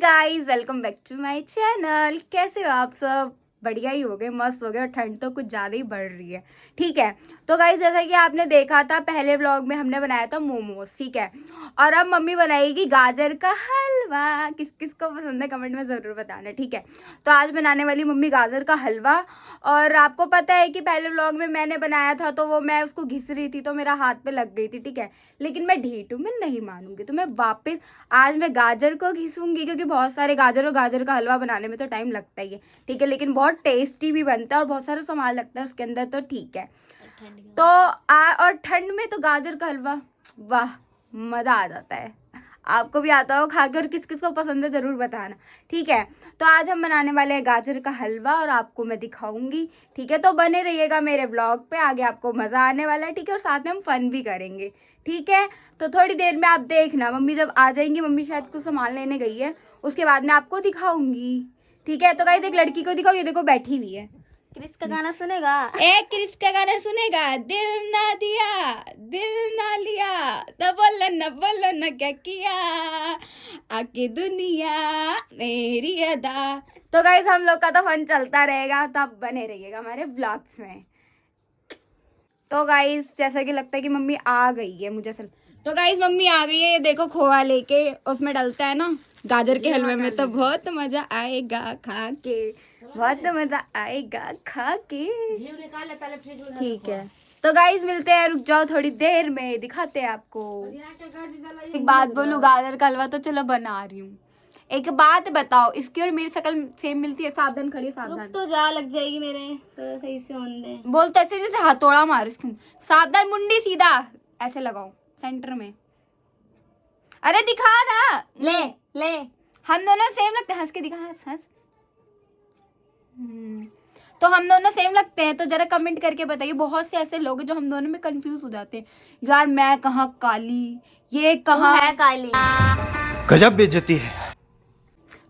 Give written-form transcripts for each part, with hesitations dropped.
Guys, welcome back to my channel. कैसे हो आप सब? बढ़िया ही हो गए, मस्त हो गए। और ठंड तो कुछ ज़्यादा ही बढ़ रही है। ठीक है, तो गाइस जैसा कि आपने देखा था पहले व्लॉग में हमने बनाया था मोमोज। ठीक है, और अब मम्मी बनाएगी गाजर का हलवा। किस किस को पसंद है कमेंट में ज़रूर बताना। ठीक है, तो आज बनाने वाली मम्मी गाजर का हलवा। और आपको पता है कि पहले व्लॉग में मैंने बनाया था तो वो मैं उसको घिस रही थी तो मेरा हाथ पे लग गई थी। ठीक है, लेकिन मैं ढीठ हूँ, मैं नहीं मानूंगी। तो मैं वापस आज मैं गाजर को घिसूंगी, क्योंकि बहुत सारे गाजर और गाजर का हलवा बनाने में तो टाइम लगता ही है। ठीक है, लेकिन बहुत टेस्टी भी बनता है और बहुत सारा सामान लगता है उसके अंदर। तो ठीक है, तो और ठंड में तो गाजर का हलवा, वाह, मज़ा आ जाता है। आपको भी आता हो खा के, और किस किस को पसंद है ज़रूर बताना। ठीक है, तो आज हम बनाने वाले हैं गाजर का हलवा और आपको मैं दिखाऊंगी। ठीक है, तो बने रहिएगा मेरे ब्लॉग पे, आगे आपको मज़ा आने वाला है। ठीक है, और साथ में हम फन भी करेंगे। ठीक है, तो थोड़ी देर में आप देखना, मम्मी जब आ जाएंगी, मम्मी शायद कुछ सामान लेने गई है, उसके बाद मैं आपको दिखाऊंगी। ठीक है, तो गाइस एक लड़की को दिखाओ, ये देखो बैठी हुई है। क्रिस का गाना सुनेगा? क्रिस का गाना सुनेगा। दिल ना दिया, दिल ना लिया, न बोलो न क्या किया, आके दुनिया मेरी अदा। तो गाइस हम लोग का तो फन चलता रहेगा, तो आप बने रहिएगा हमारे ब्लॉग्स में। तो गाइस जैसा कि लगता है कि मम्मी आ गई है, मुझे ऐसा। तो गाइस मम्मी आ गई है, ये देखो खोआ लेके, उसमें डलता है ना गाजर के हलवे में, तो बहुत मजा आएगा खा के, बहुत मजा आएगा खा के। ठीक है, तो गाइस मिलते हैं, रुक जाओ थोड़ी देर में दिखाते हैं आपको। एक बात बोलूं, गाजर का हलवा तो चलो बना रही हूँ, एक बात बताओ, इसकी और मेरी शक्ल सेम मिलती है? सावधान खड़ी, सावधान। तो जा लग जाएगी मेरे, थोड़ा सही से होने दे। बोलते ऐसे जैसे हथौड़ा मार इसको। सावधान, मुंडी सीधा ऐसे लगाओ सेंटर में। अरे दिखा ना, ले ले, हम दोनों सेम लगते हैं। हंस के दिखा, हंस हंस। तो हम दोनों सेम लगते हैं, तो जरा कमेंट करके बताइए। बहुत से ऐसे लोग हैं जो हम दोनों में कंफ्यूज हो जाते हैं, यार मैं कहाँ काली, ये कहाँ है काली। गजब बेइज्जती है।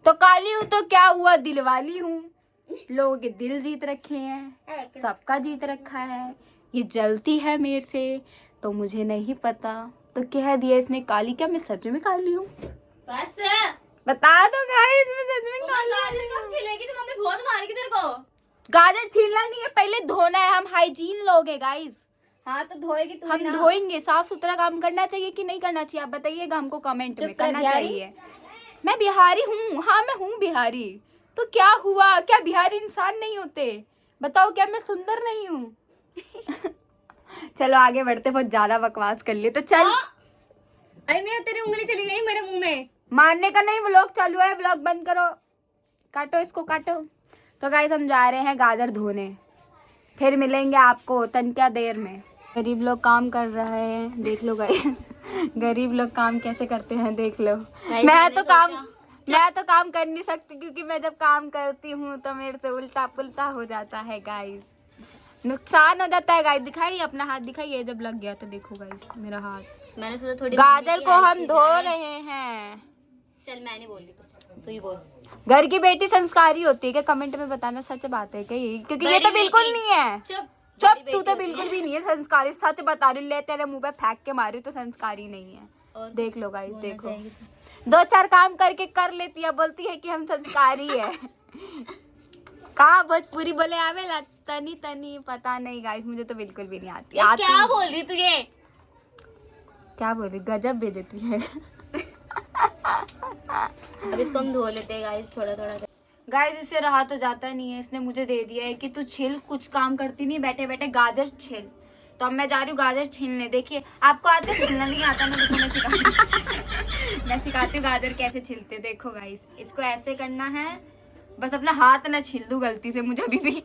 तो काली हूँ तो क्या हुआ, दिल वाली हूँ। लोगों के दिल जीत रखे हैं, सबका जीत रखा है। ये जलती है मेरे से तो मुझे नहीं पता, तो कह दिया इसने काली। क्या मैं सच में काली हूँ? बस बता दो गाइस, मैं सच में काली गाजर कब छिलेगी? तो मम्मी बहुत मारेगी तेरे को। गाजर छीलना नहीं है, पहले धोना है। हम हाइजीन लोग हैं गाइस। हाँ तो धोएगी तू हम धोएंगे, साफ सुथरा काम करना चाहिए कि नहीं करना चाहिए, आप बताइएगा हमको कमेंट में। करना चाहिए। मैं बिहारी हूँ, हाँ मैं हूँ बिहारी। तो क्या हुआ, क्या बिहारी इंसान नहीं होते? बताओ, क्या मैं सुंदर नहीं हूँ? चलो आगे बढ़ते, बहुत ज्यादा बकवास कर लिए तो चल। अरे मेरा तेरी उंगली चली गई मेरे मुंह में। मारने का नहीं, व्लॉग चालू है, व्लॉग बंद करो, काटो इसको काटो। तो गाइस हम जा रहे हैं गाजर धोने, फिर मिलेंगे आपको तनका देर में। गरीब लोग काम कर रहे हैं, देख लो गाइस। गरीब लोग काम कैसे करते हैं देख लो। मैं तो काम कर नहीं सकती, क्योंकि मैं जब काम करती हूँ तो मेरे से उल्टा पुल्टा हो जाता है गाइस, नुकसान हो जाता है गाइस। दिखाइए अपना हाथ, दिखाइए, जब लग गया तो देखो गाइस मेरा हाथ। मैंने सोचा थोड़ी गाजर को हम धो रहे हैं। चल मैं नहीं बोल रही, तू ही बोल। घर की बेटी संस्कारी होती है क्या? कमेंट में बताना, सच बात है क्या ये? क्योंकि ये तो बिल्कुल नहीं है। चुप चुप, तू तो बिल्कुल भी नहीं है संस्कारी, सच बता रही हूँ। ले तेरे मुंह पे फेंक के मारी तो संस्कारी नहीं है। और देख लो गाइस, देखो, दो चार काम करके कर लेती है, बोलती है कि हम संस्कारी है। कहाँ भोजपुरी बोले आवेला, तनी तनी पता नहीं गाइस, मुझे तो बिल्कुल भी नहीं आती। क्या बोल रही तू ये? क्या बोल रही, गजब बेइज्जती है। अब इसको हम धो लेते हैं गाइस, थोड़ा थोड़ा। गाइस इससे रहा तो जाता नहीं है, इसने मुझे दे दिया है कि तू छिल, कुछ काम करती नहीं, बैठे बैठे गाजर छिल। तो अब मैं जा रही हूँ गाजर छीलने। देखिए आपको आता है छिलना? नहीं आता ना, देखो मैं सिखाती मैं सिखाती हूँ गाजर कैसे छिलते। देखो गाइस, इसको ऐसे करना है, बस अपना हाथ ना छील दूँ गलती से, मुझे अभी भी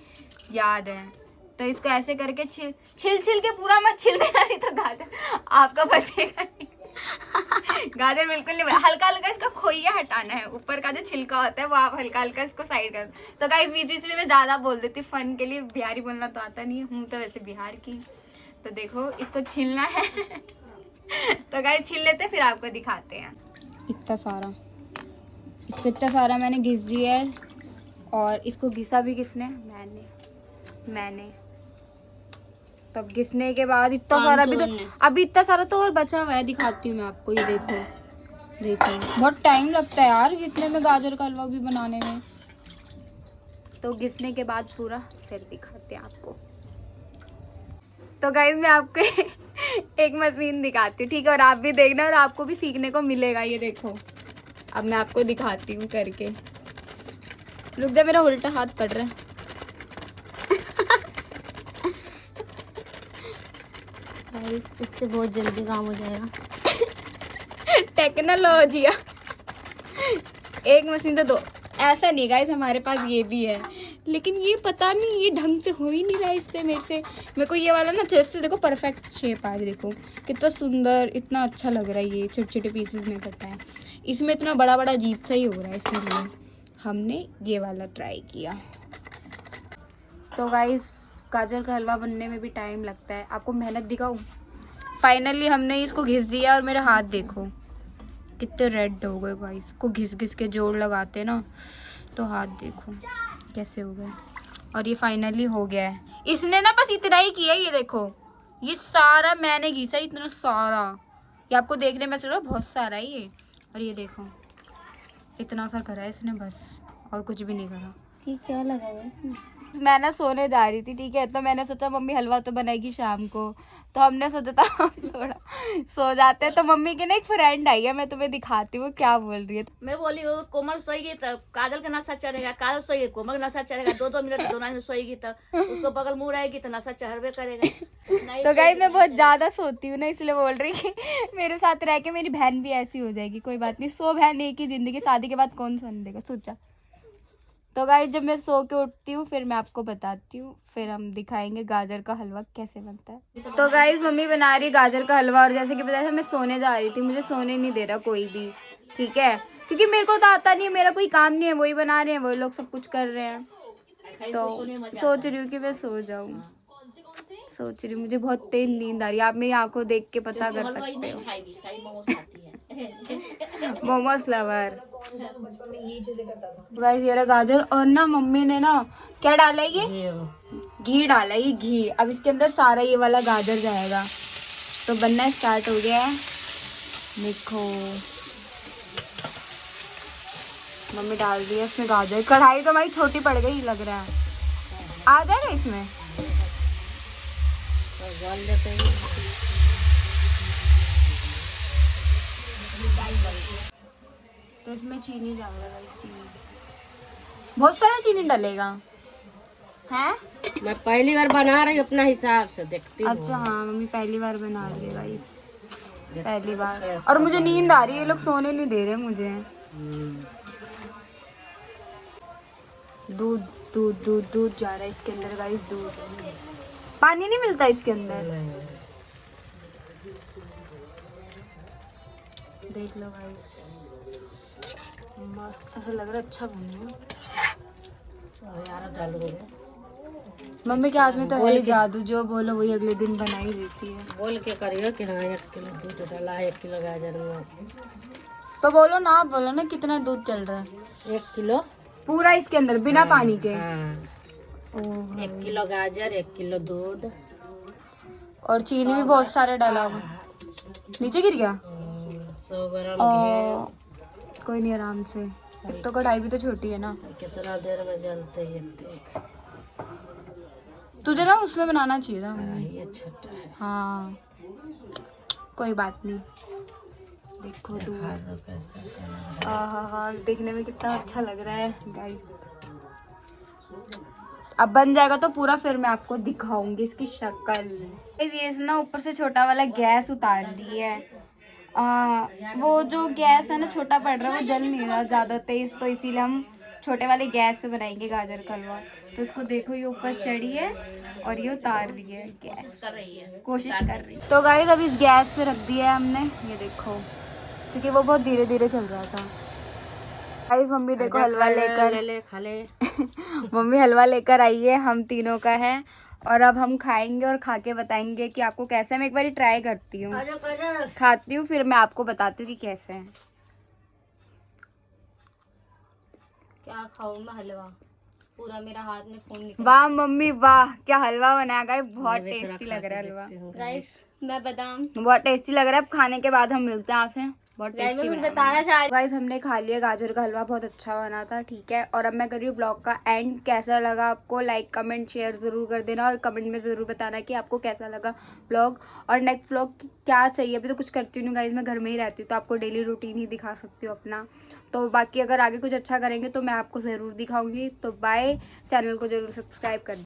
याद है। तो इसको ऐसे करके छिल छिल के पूरा मत छिल देना, नहीं तो गाजर आपका बचेगा नहीं। गाजर बिल्कुल नहीं, हल्का हल्का इसका खोइया हटाना है, ऊपर का जो छिलका होता है वो आप हल्का हल्का इसको साइड कर। तो गाइस बीच बीच में मैं ज्यादा बोल देती फन के लिए, बिहारी बोलना तो आता नहीं है, हूँ तो वैसे बिहार की। तो देखो इसको छीलना है। तो गाइस छील लेते फिर आपको दिखाते हैं। इतना सारा मैंने घिस दिया है, और इसको घिसा भी किसने? मैंने। तब घिसने के बाद इतना सारा भी तो, अभी इतना सारा तो और बचा हुआ है, दिखाती हूँ मैं आपको, ये देखो देखो बहुत टाइम लगता है यार घिसने में, गाजर का हलवा भी बनाने में। तो घिसने के बाद पूरा फिर दिखाते हैं आपको। तो गाइस मैं आपको एक मशीन दिखाती हूँ, ठीक है, और आप भी देखना और आपको भी सीखने को मिलेगा। ये देखो अब मैं आपको दिखाती हूँ करके। रुक जा, मेरा उल्टा हाथ पड़ रहा है। गाइस इससे बहुत जल्दी काम हो जाएगा। टेक्नोलॉजी। एक मशीन तो दो, ऐसा नहीं गाइस, हमारे पास ये भी है, लेकिन ये पता नहीं ये ढंग से हो ही नहीं रहा है इससे मेरे को ये वाला ना जैसे देखो परफेक्ट शेप आ रही, देखो कितना सुंदर, इतना अच्छा लग रहा है। ये छोटे छोटे पीसेस में करता है, इसमें इतना बड़ा बड़ा अजीब सा ही हो रहा है, इसीलिए हमने ये वाला ट्राई किया। तो गाइस गाजर का हलवा बनने में भी टाइम लगता है, आपको मेहनत दिखाऊं। फाइनली हमने इसको घिस दिया और मेरे हाथ देखो कितने रेड हो गए गाइस। इसको घिस घिस के जोड़ लगाते ना तो हाथ देखो कैसे हो गए। और ये फाइनली हो गया है। इसने ना बस इतना ही किया, ये देखो ये सारा मैंने घिसा, इतना सारा, ये आपको देखने में चल रहा बहुत सारा है ये। और ये देखो इतना सा करा है इसने बस, और कुछ भी नहीं करा। कि क्या लगा है इसमें? मैं ना सोने जा रही थी, ठीक है, तो मैंने सोचा मम्मी हलवा तो बनाएगी शाम को, तो हमने सोचा था हम थोड़ा सो जाते हैं। तो मम्मी की ना एक फ्रेंड आई है, मैं तुम्हें दिखाती हूँ क्या बोल रही है। मैं बोली वो कोमल सोएगी तब काजल का नशा चढ़ेगा, काजल सोएगी कोमल का नशा चढ़ेगा, 2-2 मिनट दोनों में सोएगी तब उसको बगल मुंह रहेगी तो नशा चढ़बे करेगा। नहीं तो गाइस मैं बहुत ज्यादा सोती हूँ ना, इसलिए बोल रही कि मेरे साथ रह के मेरी बहन भी ऐसी हो जाएगी। कोई बात नहीं, सो बहन एक ही जिंदगी, शादी के बाद कौन सोने देगा, सोचा। तो गाइस जब मैं सो के उठती हूँ फिर मैं आपको बताती हूँ, फिर हम दिखाएंगे गाजर का हलवा कैसे बनता है। तो गाइस मम्मी बना रही गाजर का हलवा, और जैसे कि बताया था मैं सोने जा रही थी, मुझे सोने नहीं दे रहा कोई भी, ठीक है, क्योंकि मेरे को तो आता नहीं है, मेरा कोई काम नहीं है, वही बना रहे हैं, वही लोग सब कुछ कर रहे हैं। तो सोच रही हूँ कि मैं सो जाऊँ, सोच रही हूँ, मुझे बहुत तेज नींद आ रही है। आप मेरी आंखों देख के पता कर सकते हो। मोमोज लवर गाइस, ये रहा गाजर, और ना मम्मी ने ना क्या डाला है, ये घी डाला है, ये घी। अब इसके अंदर सारा ये वाला गाजर जाएगा। तो बनना स्टार्ट हो गया है, देखो मम्मी डाल दी है इसमें गाजर। कढ़ाई तो हमारी छोटी पड़ गई लग रहा है, आ जाए ना इसमें। तो इसमें चीनी डालेगा, चीनी बहुत सारा चीनी डालेगा हैं। मैं पहली बार बना रही हूँ अपना हिसाब से, देखती हूँ। अच्छा हाँ, मम्मी पहली बार बना रही है गाइस, पहली बार। और मुझे नींद आ रही है, ये लोग सोने नहीं दे रहे मुझे। दूध दूध दूध दूध जा रहा है इसके अंदर गाइस, दूध, पानी नहीं मिलता इसके अंदर। देख लो गाइस, मस्त ऐसा लग रहा है, अच्छा बन गया। मम्मी के हाथ में तो है ही जादू, जो बोलो वही अगले दिन बना ही देती है। बोल के करियो कि हाँ 1 किलो दूध डाला है, 1 किलो गाजर में। तो बोलो ना, आप बोलो ना कितना दूध चल रहा है। 1 किलो पूरा इसके अंदर बिना पानी के। हाँ। ओह 1 किलो गाजर, 1 किलो दूध, और चीनी भी बहुत सारा डाला होगा। नीचे गिर गया। 100 ग्राम घी। कोई नहीं, आराम से। एक तो कढ़ाई भी तो छोटी है ना। कितना देर में जलते है? तुझे ना उसमें बनाना चाहिए था मम्मी। ये छोटा है। हाँ कोई बात नहीं। देखो दूध, हाँ देखने में कितना अच्छा लग रहा है गाइस। अब बन जाएगा तो पूरा फिर मैं आपको दिखाऊंगी इसकी शक्ल। ये ना ऊपर से छोटा वाला गैस उतार ली है। वो जो गैस है ना छोटा पड़ रहा है, वो जल नहीं रहा ज़्यादा तेज, तो इसीलिए हम छोटे वाले गैस पे बनाएंगे गाजर का हलवा। तो इसको देखो, ये ऊपर चढ़ी है और ये उतार रही है, कोशिश कर रही है। तो गाइस अभी इस गैस पे रख दिया है हमने, ये देखो, क्योंकि वो बहुत धीरे धीरे चल रहा था। गाइस मम्मी देखो हलवा लेकर ले खा ले। मम्मी हलवा लेकर आई है, हम तीनों का है, और अब हम खाएंगे और खा के बताएंगे कि आपको कैसा है। मैं एक बार ट्राई करती हूँ, खाती हूँ, फिर मैं आपको बताती हूँ कि कैसे है। क्या खाऊं मैं हलवा, पूरा मेरा हाथ में खून निकल। वाह मम्मी वाह, क्या हलवा बनाया गाइस, बहुत टेस्टी लग रहा है हलवा। गाइस मैं बादाम बहुत टेस्टी लग रहा है। अब खाने के बाद हम मिलते हैं आपसे। बहुत गाइस टेस्टी मैं कुछ बना बताना चाह रही गाइस हमने खा लिया गाजर का हलवा, बहुत अच्छा बना था। ठीक है, और अब मैं कर रही हूँ ब्लॉग का एंड। कैसा लगा आपको, लाइक कमेंट शेयर ज़रूर कर देना और कमेंट में ज़रूर बताना कि आपको कैसा लगा ब्लॉग और नेक्स्ट ब्लॉग क्या चाहिए। अभी तो कुछ करती नहीं गाइस, मैं घर में ही रहती हूँ तो आपको डेली रूटीन ही दिखा सकती हूँ अपना। तो बाकी अगर आगे कुछ अच्छा करेंगे तो मैं आपको ज़रूर दिखाऊंगी। तो बाय, चैनल को ज़रूर सब्सक्राइब कर